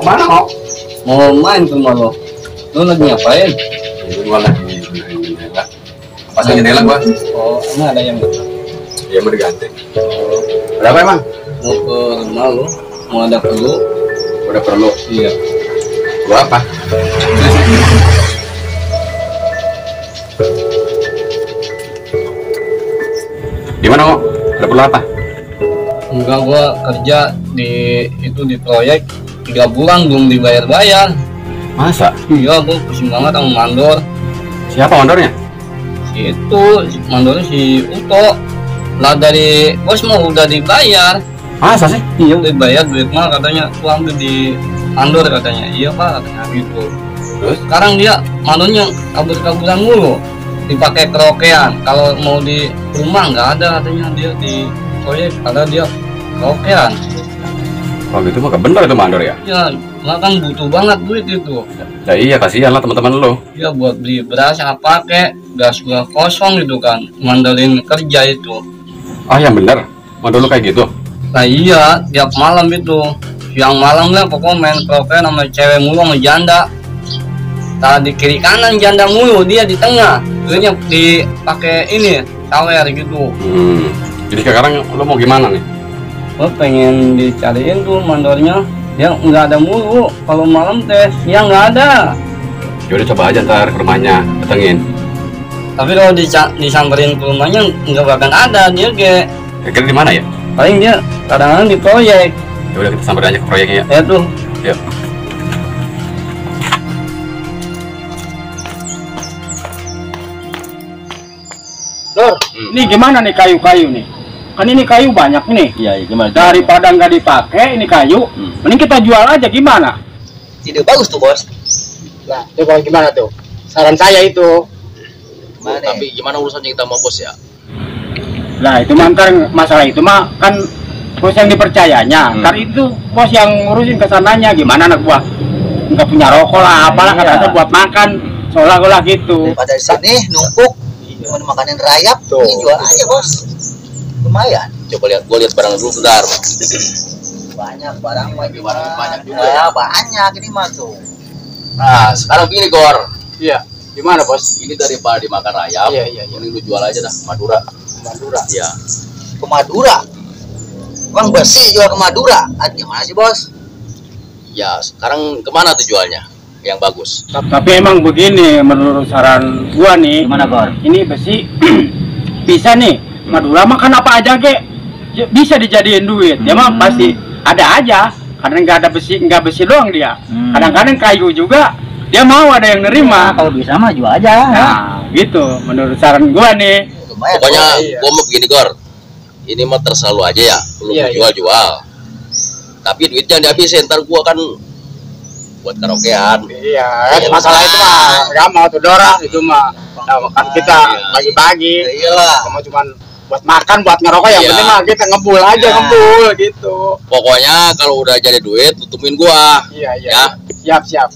kemana kok? Mau main ke rumah lo. Lo lagi ngapain? Gua lagi benerin jendela. Pasang jendela gua. Oh, ini ada yang Ya mau diganti. Ada apa emang? mau ke rumah lo. Mau ada perlu? Udah perlu. Iya. Gua apa? Gimana kok? Ada perlu apa? Enggak, gua kerja di proyek 3 bulan belum dibayar-bayar. Masa? Iya, gua pusing banget sama mandor. Siapa mandornya? Si mandornya si Uto. Lah dari bos mau udah dibayar. Masa sih? Iya, udah dibayar duit mah katanya tuh ambil di mandor katanya. Iya pak, katanya gitu. Terus? Sekarang dia mandornya kabur-kaburan mulu. Dipakai kerokean. Kalau mau di rumah nggak ada katanya dia di proyek. Ada dia kerokean. Kalau gitu mah bener itu mandor ya? Ya, lah kan butuh banget duit itu. Ya iya, kasihan lah teman-teman lo. Ya buat beli beras apa pakai gas gua kosong gitu kan. Mandalin kerja itu. Ah yang bener, mandor lo kayak gitu? Nah iya, tiap malam itu. Siang malam lah pokoknya main kerokean sama cewek mulu sama janda. Tadi kiri kanan janda mulu, dia di tengah. Duitnya dipakai ini, sawer gitu. Jadi sekarang lo mau gimana nih? Gue pengen dicariin tuh mandornya. Ya nggak ada mulu. Kalau malam teh, ya nggak ada. Ya udah coba aja ntar ke rumahnya, datengin. Tapi kalau disamperin ke rumahnya nggak bakal ada dia kayak. Kira-kira di mana ya? Paling dia kadang-kadang di proyek. Ya udah kita samperin aja ke proyeknya ya. Ya tuh. Yuk. Lor, ini gimana nih kayu-kayu nih? Kan ini kayu banyak nih. Iya, gimana? Daripada nggak dipakai ini kayu, mending kita jual aja gimana? Ide bagus tuh bos. Nah, coba gimana tuh? Saran saya itu. Gimana? Tapi gimana urusannya kita mau bos ya? Nah, itu mah ntar masalah itu mah kan bos yang dipercayanya. Ntar itu bos yang ngurusin kesananya gimana anak buah? Nggak punya rokok lah, apalah katanya buat makan. Seolah-olah gitu. Daripada di sini numpuk, cuma makanin rayap, Tuh. ini jual aja bos. Lumayan. Coba lihat, gue lihat barang dulu bentar. Banyak barang mah Banyak juga ya. ya. Banyak ini mah tuh. Nah, sekarang gini Gor, Iya. Gimana bos? ini daripada dimakan rayap, Iya. ini lu jual aja dah, Madura. Madura. Iya. Ke Madura. Bang besi jual ke Madura. Ah, gimana sih bos? Ya, sekarang kemana tuh jualnya? Yang bagus. Tapi emang begini menurut saran gua nih. Gimana Gor? Ini besi bisa nih. Madura makan apa aja ke bisa dijadiin duit. Dia mah pasti ada aja. Karena nggak besi doang dia. Kadang-kadang kayu juga dia mau ada yang nerima. Kalau bisa mah jual aja. Nah, gitu menurut saran gua nih. Lumayan. Pokoknya Bos. iya. gue mau begini Gor, ini mah terserah lu aja ya. Lu Iya, mau jual. Tapi duitnya dihabisin, ntar gua kan buat karaokean. Iya, masalah itu mah nggak mau tuh Dora itu mah. Nah, kan kita bagi-bagi. Ya iyalah. Cuma cuman buat makan, buat ngerokok yang Iya. penting mah kita ngebul aja Iya. ngebul gitu. Pokoknya kalau udah jadi duit, lu temuin gua. Iya. Ya. Siap. Siap.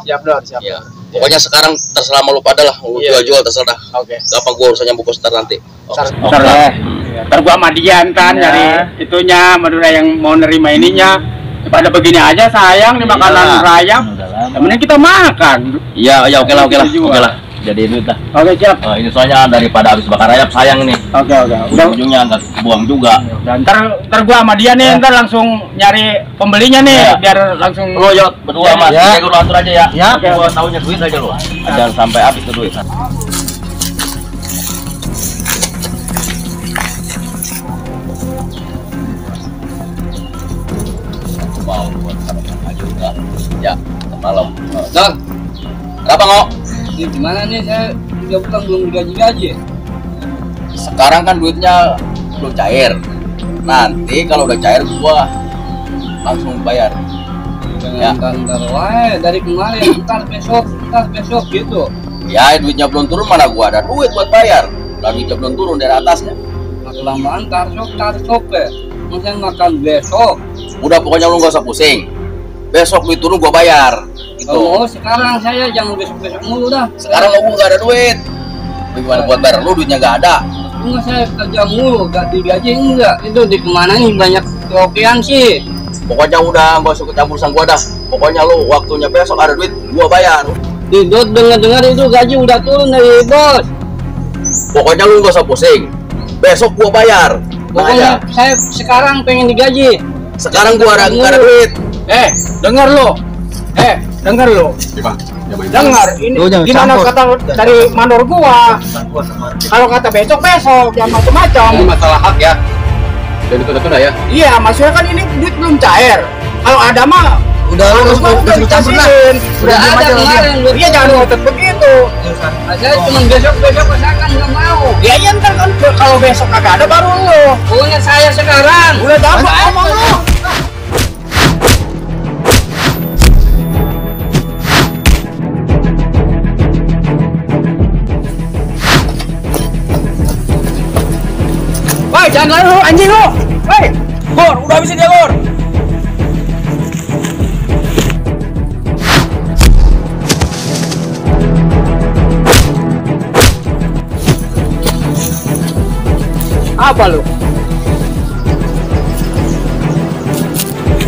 Siap Dor, siap. Iya. Pokoknya sekarang terserah sama lu pada lah, lu Iya. jual-jual terserah dah. Oke. Gampang gua urusannya bungkus ntar nanti. Ntar Oke. ntar gua sama Dian kan Ya. nyari itunya Madura yang mau nerima ininya. Pada begini aja sayang nih makanan rayap. Yang penting kita makan. Iya, ya oke lah, Dijual. oke lah. Jadi duit lah. Oke, siap. Ini soalnya daripada habis bakar rayap sayang nih. Oke. Udah. Ujung-ujungnya nggak buang juga. Dan ntar gua sama dia nih ntar langsung nyari pembelinya nih Ya. biar langsung Lu yuk berdua mas, Ya. lu atur aja ya. Ya. Oke. Gua taunya duit aja lu. Jangan sampai habis tuh duit. Mau buat karaokean juga. Ya, malam. Dok, Kenapa ngok? ini gimana nih saya 3 bulan belum digaji-gaji. Sekarang kan duitnya belum cair. Nanti kalau udah cair gua langsung bayar. Ya. Jangan ntar wae dari kemarin, ntar besok gitu. Ya duitnya belum turun, mana gua ada duit buat bayar. Lah duitnya belum turun dari atasnya. Kelamaan tar sok mungkin makan besok. Udah pokoknya lu gak usah pusing. Besok duit turun gua bayar. Gitu. Oh, sekarang saya jangan besok mulu dah. Sekarang lu gak ada duit. Gimana buat bayar? Lu duitnya gak ada. Enggak, saya kerja mulu, gak digaji enggak. Itu di kemana nih banyak kerokean sih. Pokoknya udah gak usah campur urusan gua dah. Pokoknya lu waktunya besok ada duit, gua bayar. Didot dengar itu gaji udah turun dari bos. Pokoknya lu gak usah pusing. Besok gua bayar. Pokoknya saya sekarang pengen digaji. Sekarang gua ada duit. Dengar lo. Dengar lo. Dengar ini gimana kata dari mandor gua. Kalau kata besok jangan macam-macam. Ini masalah hak ya. Dan itu udah ya. Iya, maksudnya kan ini duit belum cair. Kalau ada mah Udah harus lu udah dikasihin. Udah ada kemarin. Iya, jangan ngotot begitu. Saya cuma besok saya kan nggak mau. Ya iya ntar kan kalau besok kagak ada baru lo. Pokoknya saya sekarang. Udah dapat ngomong lo. Woi, jangan lari lu anjing lu. Woi, Gor, udah habisin dia, Gor. Apa lu?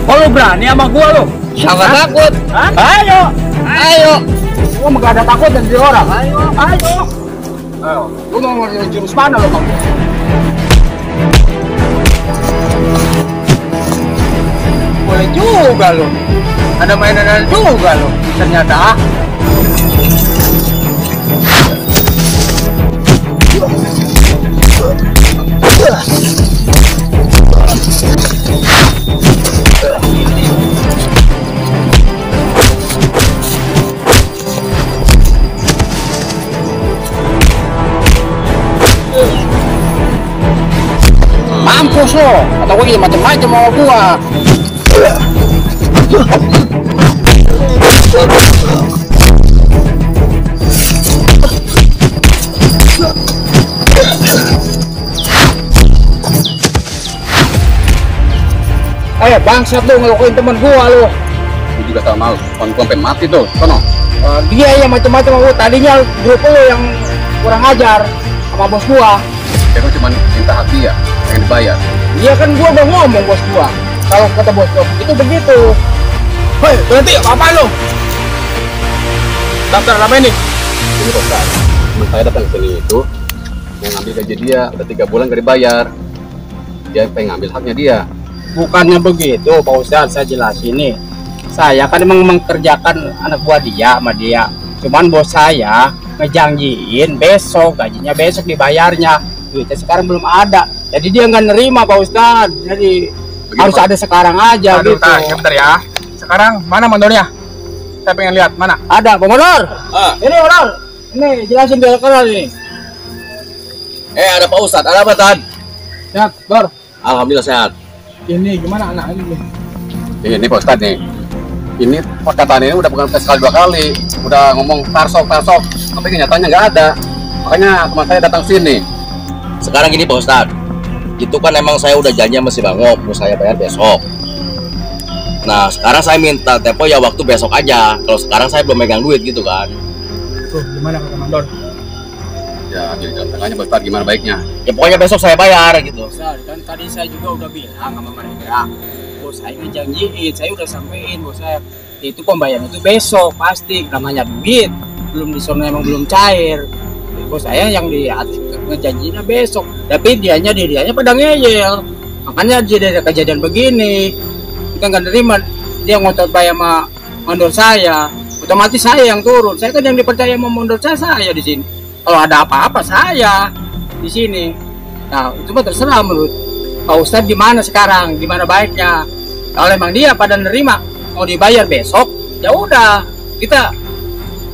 Oh, lu berani sama gua lu? Siapa takut? Hah? Ayo. Ayo. Gua mah gak ada takut dari orang. Ayo. Ayo. Lu mau jurus mana lu, Bang? Boleh juga lo. Ada mainan juga lo. Ternyata. Mampus lo. Atau gua jadi macam-macam sama gua. Bangsat lu ngelukain temen gua lu. Gue juga sama lu. Kon sampai mati tuh. Sono. Dia yang macam-macam sama gua. Tadinya grup lu yang kurang ajar sama bos gua. Dia kan cuma minta hak dia, pengen dibayar. Iya kan gua udah ngomong bos gua. Kalau kata bos gua itu begitu. Hei, berhenti apa lu? Daftar apa ini? Ini kok kan. Teman saya datang ke sini itu mau ngambil gaji dia, udah 3 bulan gak dibayar. Dia pengen ngambil haknya dia. Bukannya begitu, Pak Ustadz, saya jelasin nih. Saya kan emang mengerjakan anak buah dia sama dia. Cuman bos saya ngejanjiin besok, gajinya besok dibayarnya. Duitnya sekarang belum ada. Jadi dia nggak nerima, Pak Ustadz. Jadi Begitu, harus Pak. ada sekarang aja gitu. Bentar ya. Sekarang mana mandornya? Saya pengen lihat mana. Ada, Pak Mandor. Ini Mandor. Ini jelasin dia kenal ini. Ada Pak Ustadz, ada apa Tan? Sehat, Bor. Alhamdulillah sehat. Ini gimana anak ini? Ini Pak Ustadz nih. Ini perkataan ini udah bukan sekali 2 kali. Udah ngomong tarsok. Tapi kenyataannya nggak ada. Makanya teman saya datang sini. Sekarang gini Pak Ustadz, itu kan emang saya udah janji sama si Bangop, mau saya bayar besok. Nah sekarang saya minta tempo ya waktu besok aja. Kalau sekarang saya belum megang duit gitu kan. Tuh, gimana kata Mandor? Ya, jadi jalan tengahnya Pak Ustadz gimana baiknya? Ya pokoknya besok saya bayar gitu. Kan tadi saya juga udah bilang sama mereka. Bos saya ngejanjiin, saya udah sampein bos saya. Itu pembayaran itu besok pasti, namanya duit. Belum disono emang belum cair. Bos saya yang ngejanjinya besok. Tapi dianya pada ngeyel. Makanya jadi ada kejadian begini. Kita nggak nerima, dia ngotot bayar sama mandor saya. Otomatis saya yang turun. Saya kan yang dipercaya sama mandor saya di sini. Kalau ada apa-apa saya di sini. Nah, itu mah terserah menurut Pak Ustadz gimana sekarang, gimana baiknya. Kalau emang dia pada nerima mau dibayar besok, ya udah kita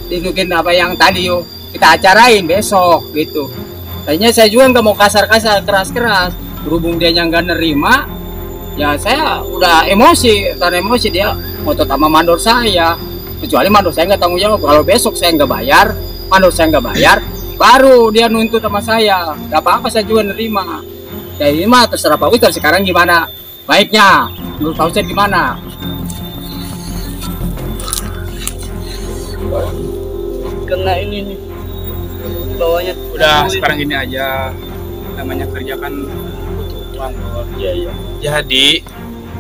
tunjukin apa yang tadi yuk kita acarain besok gitu. Tadinya saya juga nggak mau kasar-kasar, keras-keras. Berhubung dia yang nggak nerima, ya saya udah emosi. Karena emosi dia ngotot sama mandor saya. Kecuali mandor saya nggak tanggung jawab. Kalau besok saya nggak bayar, mandor saya nggak bayar, baru dia nuntut sama saya. Gak apa-apa, saya juga nerima. Ya ini mah terserah Pak Ustadz sekarang gimana baiknya. Menurut Pak Ustadz gimana? Kena ini nih. Bawahnya. Udah sekarang gini aja. Namanya kerja kan butuh uang, Bor. Iya. Jadi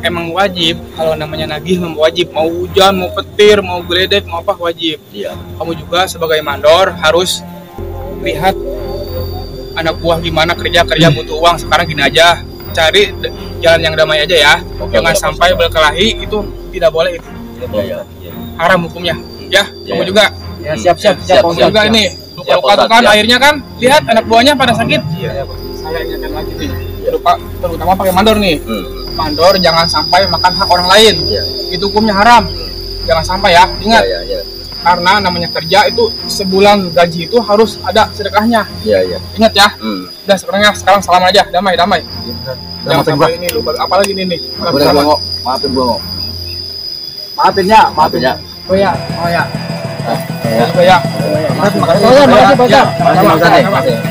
emang wajib. Kalau namanya nagih memang wajib. Mau hujan, mau petir, mau geledek, mau apa wajib. Iya. Kamu juga sebagai mandor harus lihat anak buah gimana kerja butuh uang. Sekarang gini aja, cari jalan yang damai aja ya. Oke, Jangan oke, sampai berkelahi, itu tidak boleh, itu Iya. haram hukumnya. Ya, Iya. kamu juga. Ya, siap. Siap, Kamu siap, juga siap. ini Siap, luka-luka Ustaz, tuh kan siap. akhirnya kan lihat anak buahnya pada sakit. Saya ingatkan lagi nih, terutama pakai mandor nih. Mandor jangan sampai makan hak orang lain. Iya. Itu hukumnya haram. Jangan sampai ya. Ingat, Iya. karena namanya kerja itu sebulan gaji itu harus ada sedekahnya. Iya. Ingat ya. Hmm. Udah sekarang salam aja, damai. Jangan sampai ini lupa. Apalagi ini nih. Udah gua maafin gua. Maafin ya. Oh ya. Ya. Juga ya. Makasih, Pak Ustadz. Sama-sama. Makasih, Pak Ustadz.